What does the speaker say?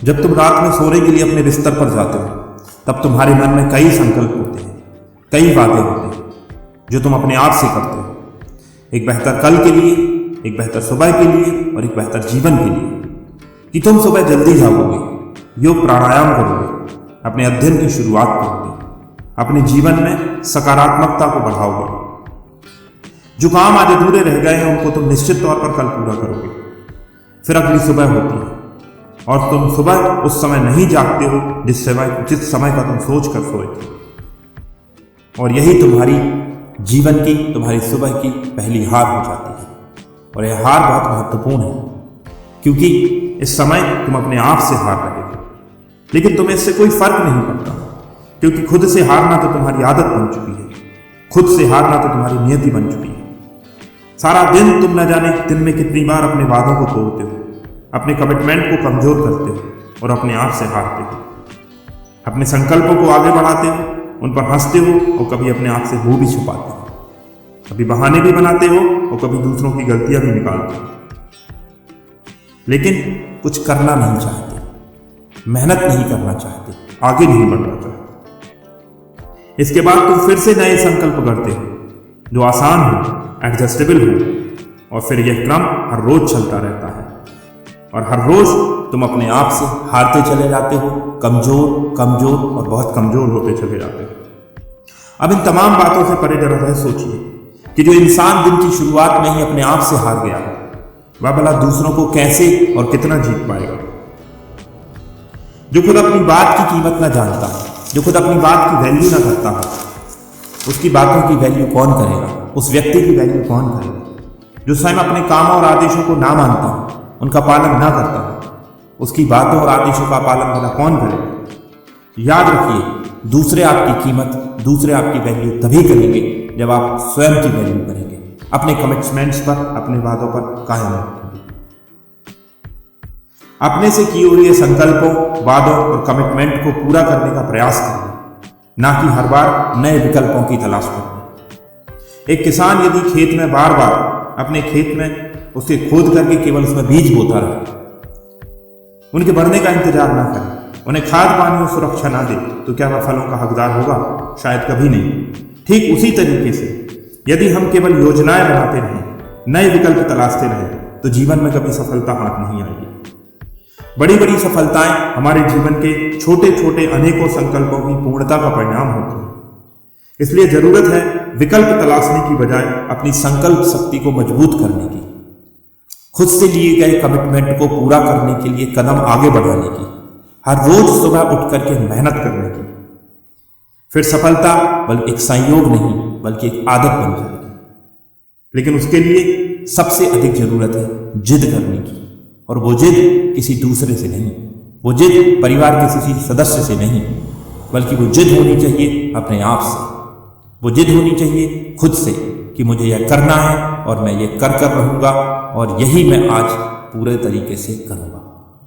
जब तुम रात में सोने के लिए अपने बिस्तर पर जाते हो तब तुम्हारे मन में कई संकल्प होते हैं, कई वादे होते हैं जो तुम अपने आप से करते हो। एक बेहतर कल के लिए, एक बेहतर सुबह के लिए और एक बेहतर जीवन के लिए। कि तुम सुबह जल्दी जागोगे, योग प्राणायाम करोगे, अपने अध्ययन की शुरुआत करोगे, अपने जीवन में सकारात्मकता को बढ़ाओगे। जो काम आज अधूरे रह गए हैं उनको तुम निश्चित तौर पर कल पूरा करोगे। फिर अगली सुबह होती है और तुम सुबह उस समय नहीं जागते हो जिस समय का तुम सोच कर सोए थे। और यही तुम्हारी जीवन की, तुम्हारी सुबह की पहली हार हो जाती है। और यह हार बहुत महत्वपूर्ण है क्योंकि इस समय तुम अपने आप से हार रहे हो। लेकिन तुम्हें इससे कोई फर्क नहीं पड़ता क्योंकि खुद से हारना तो तुम्हारी आदत बन चुकी है, खुद से हारना तो तुम्हारी नियति बन चुकी है। सारा दिन तुम न जाने दिन में कितनी बार अपने वादों को तोड़ते हो, अपने कमिटमेंट को कमजोर करते हो और अपने आप से हारते हो। अपने संकल्पों को आगे बढ़ाते हो, उन पर हंसते हो और कभी अपने आप से मुंह भी छुपाते हो। कभी बहाने भी बनाते हो और कभी दूसरों की गलतियां भी निकालते हो। लेकिन कुछ करना नहीं चाहते, मेहनत नहीं करना चाहते, आगे नहीं बढ़ना चाहते। इसके बाद तुम फिर से नए संकल्प करते हो जो आसान हो, एडजस्टेबल हो, और फिर यह क्रम हर रोज चलता रहता है। और हर रोज तुम अपने आप से हारते चले जाते हो, कमजोर कमजोर और बहुत कमजोर होते चले जाते हो। अब इन तमाम बातों से परे जरा सोचिए कि जो इंसान दिन की शुरुआत में ही अपने आप से हार गया वह भला दूसरों को कैसे और कितना जीत पाएगा। जो खुद अपनी बात की कीमत न जानता, जो खुद अपनी बात की वैल्यू न करता हो, उसकी बातों की वैल्यू कौन करेगा, उस व्यक्ति की वैल्यू कौन करेगा। जो स्वयं अपने कामों और आदेशों को ना मानता, उनका पालन ना करता, उसकी बातों और आदेशों का पालन भला कौन करेगा। याद रखिए, दूसरे आपकी कीमत, दूसरे आपकी वैल्यू तभी करेंगे जब आप स्वयं की वैल्यू करेंगे, अपने कमिटमेंट्स पर, अपने वादों पर कायम रखेंगे। अपने से किए हुए संकल्पों, वादों और कमिटमेंट को पूरा करने का प्रयास करें, ना कि हर बार नए विकल्पों की तलाश करें। एक किसान यदि खेत में बार बार अपने खेत में उसे खोद करके केवल उसमें बीज बोता रहे, उनके बढ़ने का इंतजार ना करे, उन्हें खाद पानी और सुरक्षा ना दे, तो क्या वह फलों का हकदार होगा? शायद कभी नहीं। ठीक उसी तरीके से यदि हम केवल योजनाएं बनाते रहें, नए विकल्प तलाशते रहें, तो जीवन में कभी सफलता हाथ नहीं आएगी। बड़ी बड़ी सफलताएं हमारे जीवन के छोटे छोटे अनेकों संकल्पों की पूर्णता का परिणाम होती है। इसलिए जरूरत है विकल्प तलाशने की बजाय अपनी संकल्प शक्ति को मजबूत करने की, खुद से लिए गए कमिटमेंट को पूरा करने के लिए कदम आगे बढ़ाने की, हर रोज सुबह उठ करके मेहनत करने की। फिर सफलता बल्कि एक संयोग नहीं बल्कि एक आदत बन जाएगी। लेकिन उसके लिए सबसे अधिक जरूरत है जिद करने की, और वो जिद किसी दूसरे से नहीं, वो जिद परिवार के किसी सदस्य से नहीं, बल्कि वो जिद होनी चाहिए अपने आप से। वो जिद होनी चाहिए खुद से कि मुझे यह करना है और मैं ये कर रहूंगा और यही मैं आज पूरे तरीके से करूंगा।